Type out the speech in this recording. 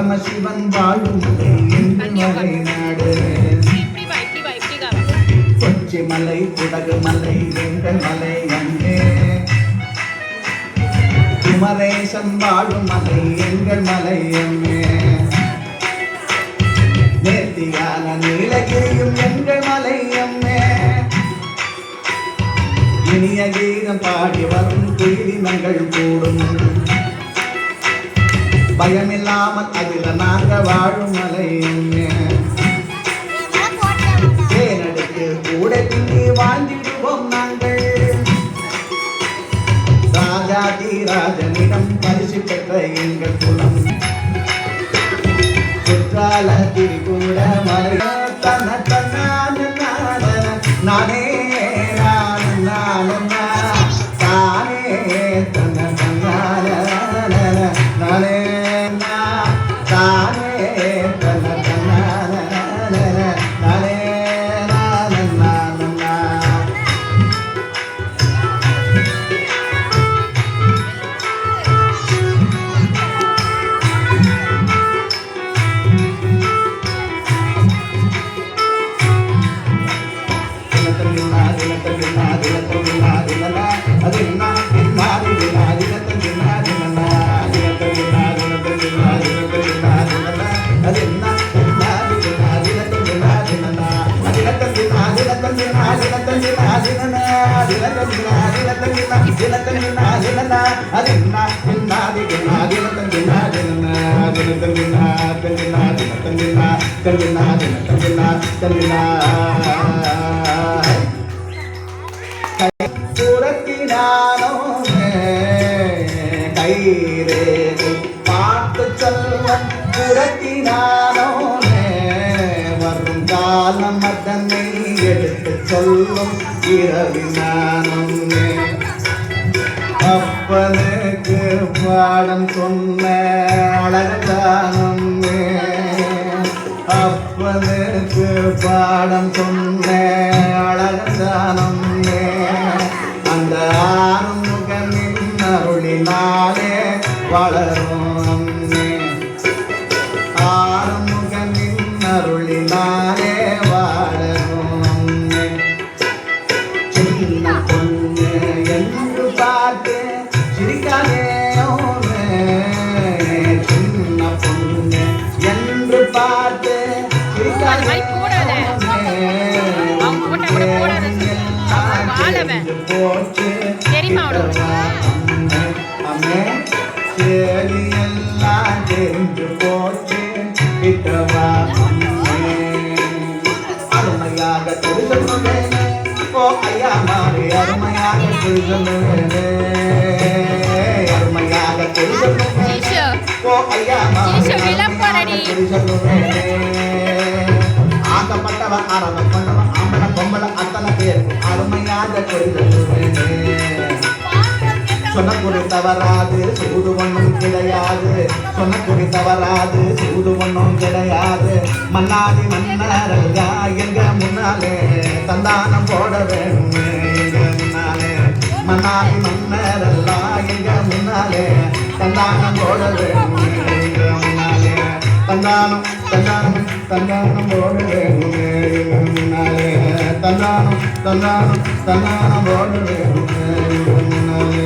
பரமசிவன் வாழும் மலை நாடு. கொச்சி மலை குடகு மலை எங்கள் மலை அங்கே. குமரேசன் வாழும் மலை எங்கள் மலை அங்கே. நேர்த்தியான நீலகிரியும் எங்கள் மலை அம்மே. இனிய கீதம் பாடி வரும் குயிலினங்கள் கூடும். பயமில்லாமல் அதில் நாங்க வாழும் மலை அம்மே. தேனடுக்கு கூட திங்கி வாழ்ந்திடுவோம் நாங்கள். ராஜாதி ராஜனிடம் பரிசு பெற்ற எங்கள் குலம். குற்றால திரிகூட மலை தன தன்னான நானே தானே தன தன்னான நானே தானே தன தன்னான நானே பார்த்து சொல்ல புறத்தினானோ வரும் காலம் அதனை எடுத்து சொல்லும் இரவினானும். அப்பனுக்கு பாடம் சொன்ன அழகானும். அப்பனுக்கு பாடம் சொன்ன அழகானும். அந்த ஆறுமுகனின் அருளினாலே வளரும். ஆறுமுகனின் அருளினாலே வளரும். சின்ன பொண்ணு என்று பார்த்து சிரிக்காதே. சின்ன பொண்ணு என்று பார்த்து சிரிக்காதே. போச்சு அம்மே எல்லாம் தெரிஞ்சு போச்சு. கிட்டவா அருமையாக தொழில் சொல்லுவேன். ஓ ஐயா மாறி அருமையாக தொழில் சொல்லுவேன். அருமையாக தொழில் சொல்லுவேன். ஓ ஐயா மாறி தொழில் சொல்லுவேன். ஆக்கப்பட்டவ ஆரம்பம் பண்ணவ ஆம்பளை பொம்பளை அத்தனை பேர் அருமையாக தொழில் சொல்லுவேன். சொன்ன குறி தவறாது சூது ஒன்றும் கிடையாது. சொன்ன குறி தவறாது சூது ஒன்றும் கிடையாது. மன்னாதி மன்னரல்கா எங்க முன்னாலே தந்தானம் போட வேணும். எங்க முன்னாலே மன்னாதி மன்னரல்லா எங்க முன்னாலே தந்தானம் போட வேணும். எங்க முன்னாலே தந்தானம் தந்தானம் தந்தானம் போட வேணும். எங்க முன்னாலே தந்தானம் தந்தானம் தந்தானம் போட வேணும். எங்க முன்னாலே